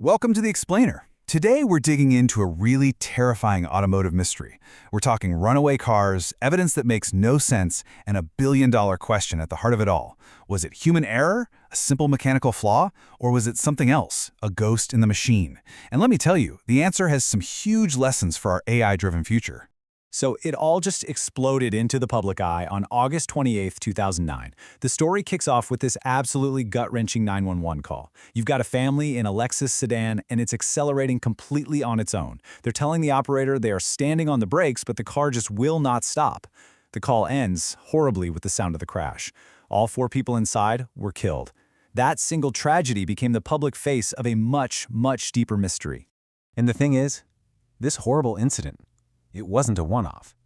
Welcome to The Explainer. Today we're digging into a really terrifying automotive mystery. We're talking runaway cars, evidence that makes no sense, and a billion-dollar question at the heart of it all. Was it human error, a simple mechanical flaw, or was it something else, a ghost in the machine? And let me tell you, the answer has some huge lessons for our AI-driven future. So it all just exploded into the public eye on August 28, 2009. The story kicks off with this absolutely gut-wrenching 911 call. You've got a family in a Lexus sedan, and it's accelerating completely on its own. They're telling the operator they are standing on the brakes, but the car just will not stop. The call ends horribly with the sound of the crash. All 4 people inside were killed. That single tragedy became the public face of a much, much deeper mystery. And the thing is, this horrible incident, it wasn't a one-off.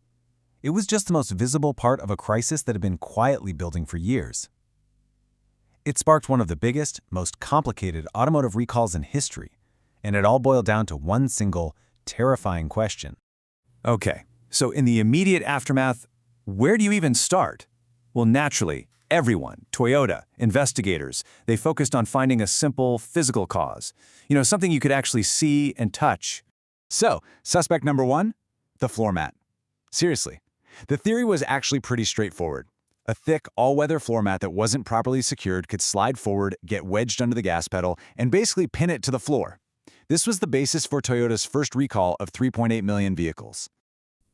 It was just the most visible part of a crisis that had been quietly building for years. It sparked one of the biggest, most complicated automotive recalls in history, and it all boiled down to one single, terrifying question. Okay, so in the immediate aftermath, where do you even start? Well, naturally, everyone, Toyota, investigators, they focused on finding a simple, physical cause. Something you could actually see and touch. So, suspect number 1? The floor mat. Seriously, the theory was actually pretty straightforward. A thick, all-weather floor mat that wasn't properly secured could slide forward, get wedged under the gas pedal, and basically pin it to the floor. This was the basis for Toyota's first recall of 3.8 million vehicles.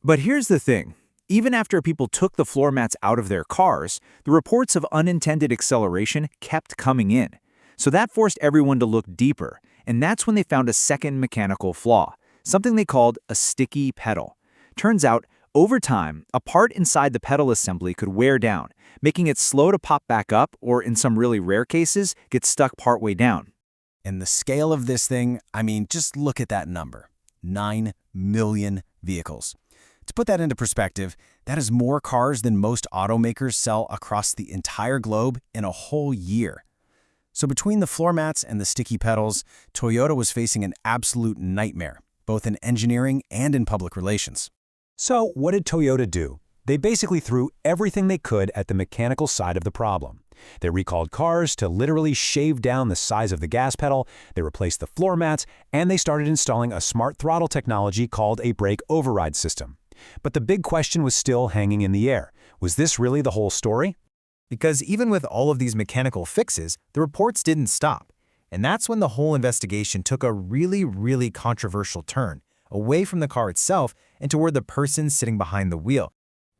But here's the thing. Even after people took the floor mats out of their cars, the reports of unintended acceleration kept coming in. So that forced everyone to look deeper, and that's when they found a second mechanical flaw, something they called a sticky pedal. Turns out, over time, a part inside the pedal assembly could wear down, making it slow to pop back up or, in some really rare cases, get stuck partway down. And the scale of this thing, just look at that number. 9 million vehicles. To put that into perspective, that is more cars than most automakers sell across the entire globe in a whole year. So between the floor mats and the sticky pedals, Toyota was facing an absolute nightmare, both in engineering and in public relations. So what did Toyota do? They basically threw everything they could at the mechanical side of the problem. They recalled cars to literally shave down the size of the gas pedal, they replaced the floor mats, and they started installing a smart throttle technology called a brake override system. But the big question was still hanging in the air. Was this really the whole story? Because even with all of these mechanical fixes, the reports didn't stop. And that's when the whole investigation took a really controversial turn, away from the car itself and toward the person sitting behind the wheel.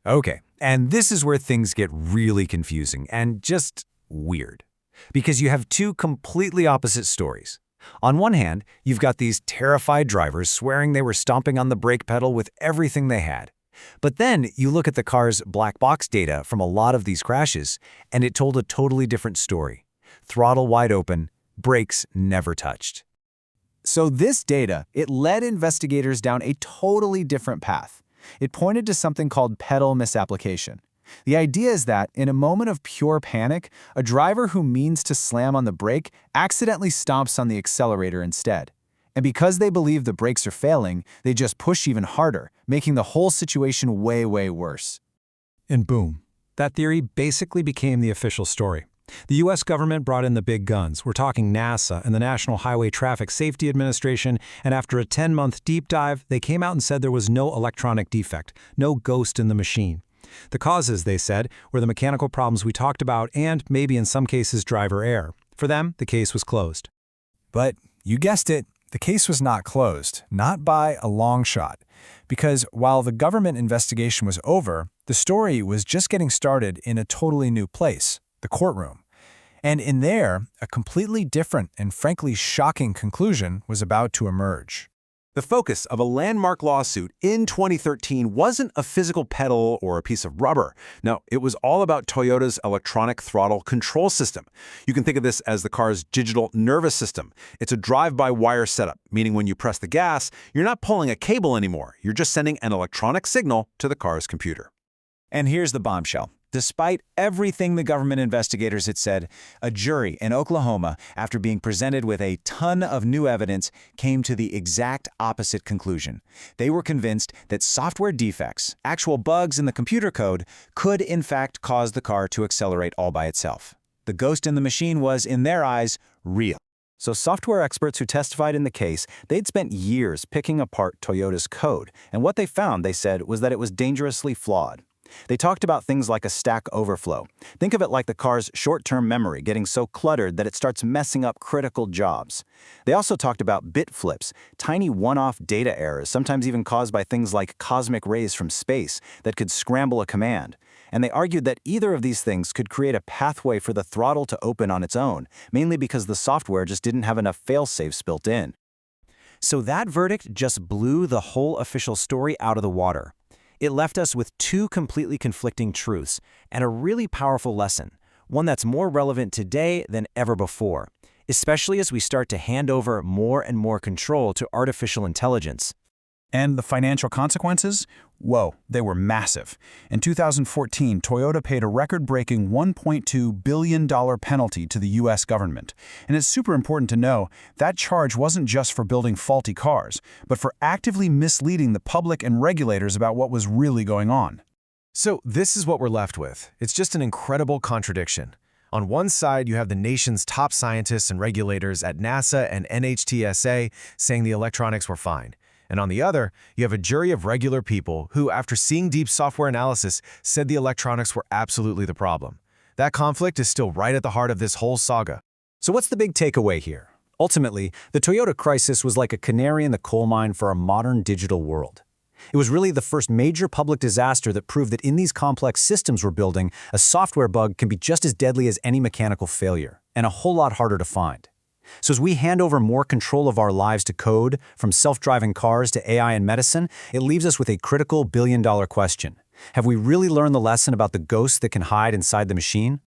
Okay, and this is where things get really confusing and just weird. Because you have 2 completely opposite stories. On one hand, you've got these terrified drivers swearing they were stomping on the brake pedal with everything they had. But then you look at the car's black box data from a lot of these crashes, and it told a totally different story. Throttle wide open, brakes never touched. So this data, it led investigators down a totally different path. It pointed to something called pedal misapplication. The idea is that, in a moment of pure panic, a driver who means to slam on the brake accidentally stomps on the accelerator instead. And because they believe the brakes are failing, they just push even harder, making the whole situation way worse. And boom, that theory basically became the official story. The U.S. government brought in the big guns. We're talking NASA and the National Highway Traffic Safety Administration, and after a 10-month deep dive, they came out and said there was no electronic defect, no ghost in the machine. The causes, they said, were the mechanical problems we talked about and, maybe in some cases, driver error. For them, the case was closed. But you guessed it, the case was not closed, not by a long shot. Because while the government investigation was over, the story was just getting started in a totally new place, the courtroom. And in there, a completely different and frankly shocking conclusion was about to emerge. The focus of a landmark lawsuit in 2013 wasn't a physical pedal or a piece of rubber. No, it was all about Toyota's electronic throttle control system. You can think of this as the car's digital nervous system. It's a drive-by-wire setup, meaning when you press the gas, you're not pulling a cable anymore. You're just sending an electronic signal to the car's computer. And here's the bombshell. Despite everything the government investigators had said, a jury in Oklahoma, after being presented with a ton of new evidence, came to the exact opposite conclusion. They were convinced that software defects, actual bugs in the computer code, could in fact cause the car to accelerate all by itself. The ghost in the machine was, in their eyes, real. So software experts who testified in the case, they'd spent years picking apart Toyota's code, and what they found, they said, was that it was dangerously flawed. They talked about things like a stack overflow. Think of it like the car's short-term memory getting so cluttered that it starts messing up critical jobs. They also talked about bit flips, tiny one-off data errors, sometimes even caused by things like cosmic rays from space that could scramble a command. And they argued that either of these things could create a pathway for the throttle to open on its own, mainly because the software just didn't have enough fail-safes built in. So that verdict just blew the whole official story out of the water. It left us with two completely conflicting truths and a really powerful lesson, one that's more relevant today than ever before, especially as we start to hand over more and more control to artificial intelligence. And the financial consequences? Whoa, they were massive. In 2014, Toyota paid a record-breaking $1.2 billion penalty to the U.S. government. And it's super important to know that charge wasn't just for building faulty cars, but for actively misleading the public and regulators about what was really going on. So this is what we're left with. It's just an incredible contradiction. On one side, you have the nation's top scientists and regulators at NASA and NHTSA saying the electronics were fine. And on the other, you have a jury of regular people who, after seeing deep software analysis, said the electronics were absolutely the problem. That conflict is still right at the heart of this whole saga. So what's the big takeaway here? Ultimately, the Toyota crisis was like a canary in the coal mine for our modern digital world. It was really the first major public disaster that proved that in these complex systems we're building, a software bug can be just as deadly as any mechanical failure, and a whole lot harder to find. So as we hand over more control of our lives to code, from self-driving cars to AI and medicine, it leaves us with a critical billion-dollar question. Have we really learned the lesson about the ghosts that can hide inside the machine?